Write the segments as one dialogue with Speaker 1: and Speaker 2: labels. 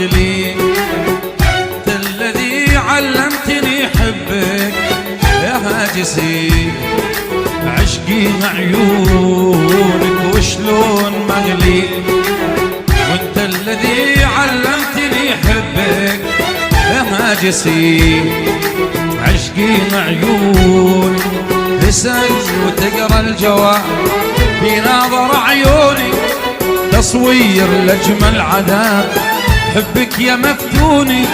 Speaker 1: مغلي. انت الذي علمتني حبك يا هاجسي، عشقي عيونك وشلون مغلي. وانت الذي علمتني حبك يا هاجسي، عشقي عيونك. اسأل وتقرا الجواب بناظر عيوني، تصوير لأجمل عذاب حبك يا مفتوني.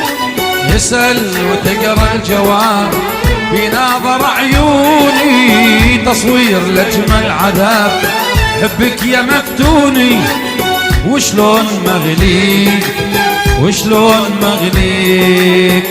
Speaker 1: اسأل وتقرا الجواب بناظر عيوني، تصوير لأجمل عذاب حبك يا مفتوني. وشلون مغليك وشلون مغليك.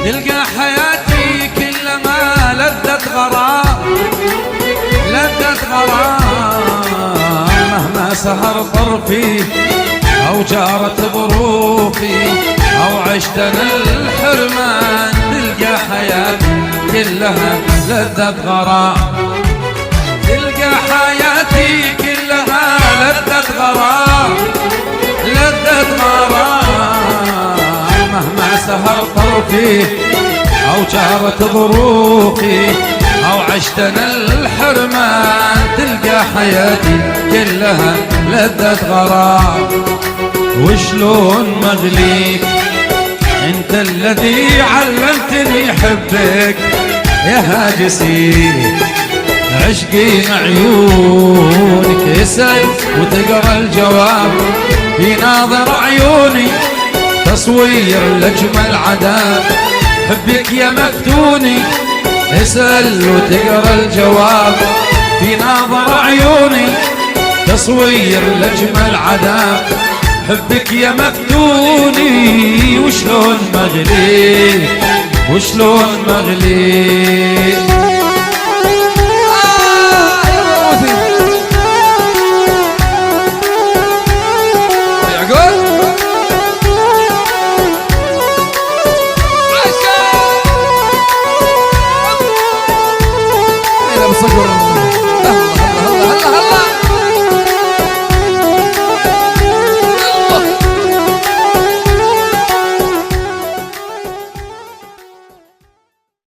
Speaker 1: تلقى حياتي كلما لذت غرام، لذت غرام. مهما سهر طرفي أو جارت ظروفي أو عشت أنا الحرمان، تلقى حياتي كلها لذت غرام. تلقى حياتي كلها لذت غرام، لذت غرام. مهما سهر طرفي أو جارت ظروفي أو عشت أنا الحرمان، تلقى حياتي كلها لذة غرام. وشلون مغليك انت الذي علمتني حبك يا هاجسي، عشقي عيونك. اسأل وتقرا الجواب بناظر عيوني، تصوير لأجمل عذاب حبك يا مفتوني. اسأل وتقرا الجواب بناظر عيوني، تصوير لأجمل عذاب حبك يا مفتوني. وشلون مغلي وشلون مغلي.